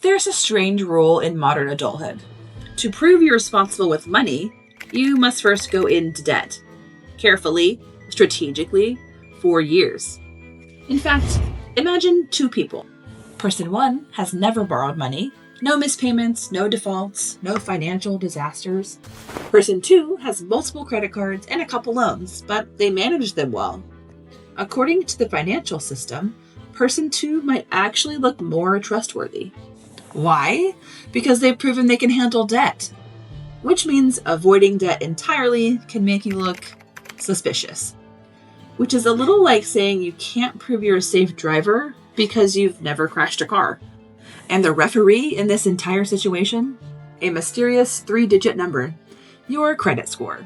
There's a strange rule in modern adulthood. To prove you're responsible with money, you must first go into debt. Carefully, strategically, for years. In fact, imagine two people. Person one has never borrowed money, no mispayments, no defaults, no financial disasters. Person two has multiple credit cards and a couple loans, but they manage them well. According to the financial system, person two might actually look more trustworthy. Why? Because they've proven they can handle debt. Which means avoiding debt entirely can make you look suspicious. Which is a little like saying you can't prove you're a safe driver because you've never crashed a car. And the referee in this entire situation? A mysterious 3-digit number. Your credit score.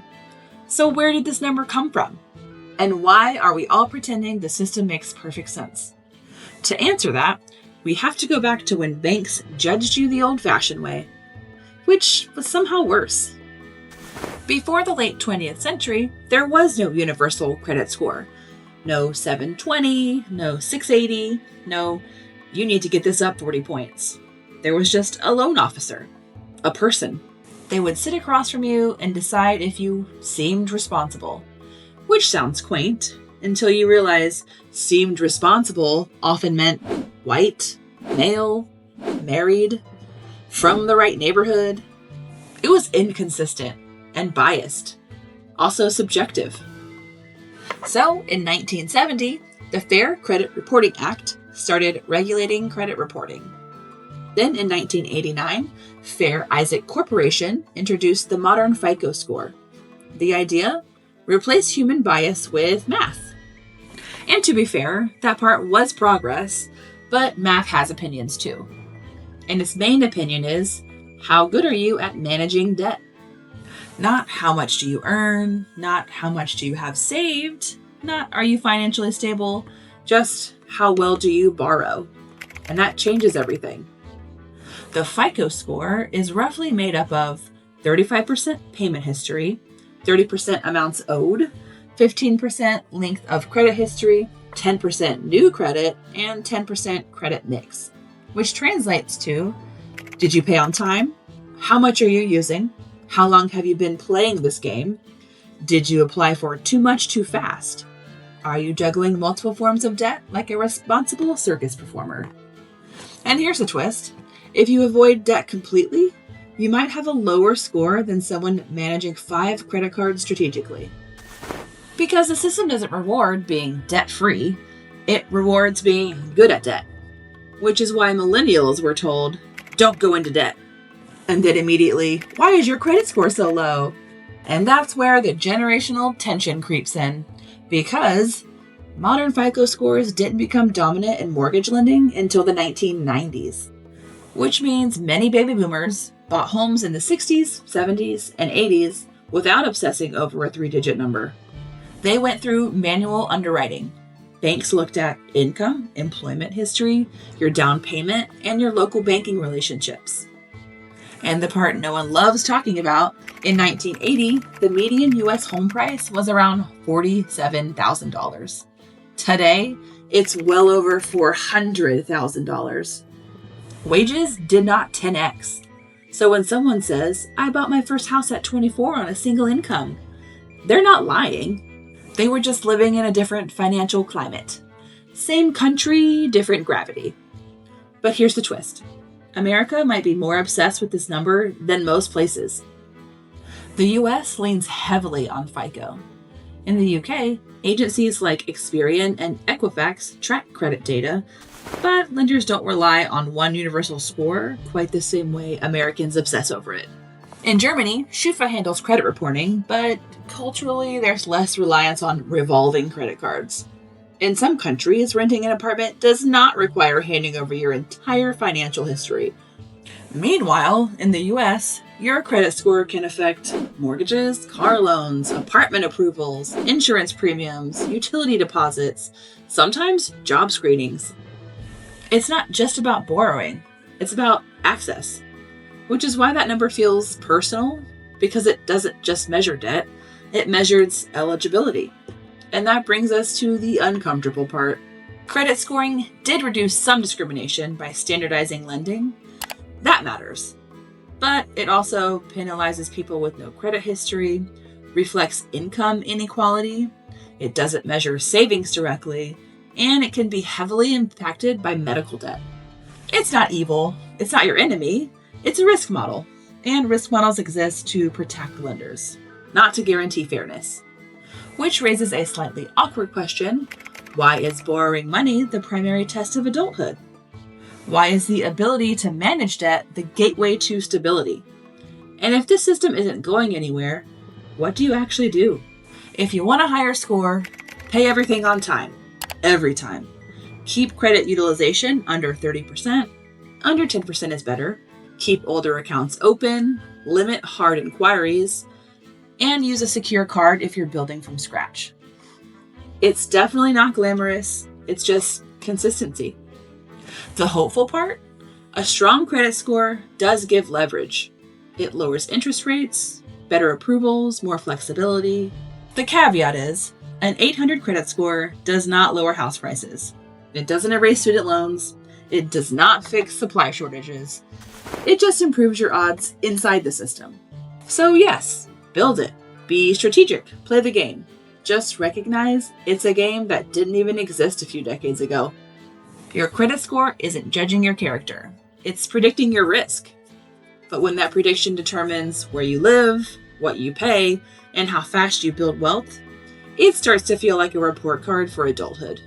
So where did this number come from? And why are we all pretending the system makes perfect sense? To answer that, we have to go back to when banks judged you the old-fashioned way, which was somehow worse. Before the late 20th century, there was no universal credit score. No 720, no 680, no, you need to get this up 40 points. There was just a loan officer, a person. They would sit across from you and decide if you seemed responsible, which sounds quaint until you realize seemed responsible often meant white, male, married, from the right neighborhood. It was inconsistent and biased, also subjective. So, in 1970, the Fair Credit Reporting Act started regulating credit reporting. Then in 1989, Fair Isaac Corporation introduced the modern FICO score. The idea? Replace human bias with math. And to be fair, that part was progress, but math has opinions too. And its main opinion is, how good are you at managing debt? Not how much do you earn, not how much do you have saved, not are you financially stable, just how well do you borrow? And that changes everything. The FICO score is roughly made up of 35% payment history, 30% amounts owed, 15% length of credit history, 10% new credit, and 10% credit mix, which translates to, did you pay on time? How much are you using? How long have you been playing this game? Did you apply for too much too fast? Are you juggling multiple forms of debt like a responsible circus performer? And here's the twist. If you avoid debt completely, you might have a lower score than someone managing 5 credit cards strategically. Because the system doesn't reward being debt-free, it rewards being good at debt. Which is why millennials were told, don't go into debt. And then immediately, why is your credit score so low? And that's where the generational tension creeps in. Because modern FICO scores didn't become dominant in mortgage lending until the 1990s. Which means many baby boomers bought homes in the 60s, 70s, and 80s without obsessing over a 3-digit number. They went through manual underwriting. Banks looked at income, employment history, your down payment, and your local banking relationships. And the part no one loves talking about, in 1980, the median U.S. home price was around $47,000. Today, it's well over $400,000. Wages did not 10x. So when someone says, I bought my first house at 24 on a single income, they're not lying. They were just living in a different financial climate. Same country, different gravity. But here's the twist. America might be more obsessed with this number than most places. The US leans heavily on FICO. In the UK, agencies like Experian and Equifax track credit data, but lenders don't rely on one universal score quite the same way Americans obsess over it. In Germany, Schufa handles credit reporting, but culturally there's less reliance on revolving credit cards. In some countries, renting an apartment does not require handing over your entire financial history. Meanwhile, in the US, your credit score can affect mortgages, car loans, apartment approvals, insurance premiums, utility deposits, sometimes job screenings. It's not just about borrowing, it's about access. Which is why that number feels personal, because it doesn't just measure debt, it measures eligibility. And that brings us to the uncomfortable part. Credit scoring did reduce some discrimination by standardizing lending, That matters. But it also penalizes people with no credit history, reflects income inequality, it doesn't measure savings directly, and it can be heavily impacted by medical debt. It's not evil, it's not your enemy, it's a risk model. And risk models exist to protect lenders, not to guarantee fairness. Which raises a slightly awkward question: why is borrowing money the primary test of adulthood? Why is the ability to manage debt the gateway to stability? And if this system isn't going anywhere, what do you actually do? If you want a higher score, pay everything on time. Every time. Keep credit utilization under 30%. Under 10% is better. Keep older accounts open. Limit hard inquiries. And use a secure card if you're building from scratch. It's definitely not glamorous. It's just consistency. The hopeful part? A strong credit score does give leverage. It lowers interest rates, better approvals, more flexibility. The caveat is, an 800 credit score does not lower house prices. It doesn't erase student loans. It does not fix supply shortages. It just improves your odds inside the system. So yes, build it. Be strategic. Play the game. Just recognize it's a game that didn't even exist a few decades ago. Your credit score isn't judging your character. It's predicting your risk. But when that prediction determines where you live, what you pay, and how fast you build wealth, it starts to feel like a report card for adulthood.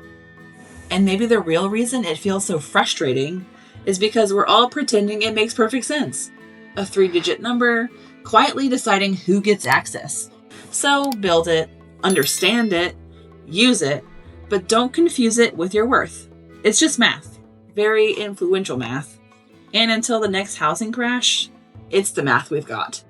And maybe the real reason it feels so frustrating is because we're all pretending it makes perfect sense. A 3-digit number, quietly deciding who gets access. So build it, understand it, use it, but don't confuse it with your worth. It's just math. Very influential math. And until the next housing crash, it's the math we've got.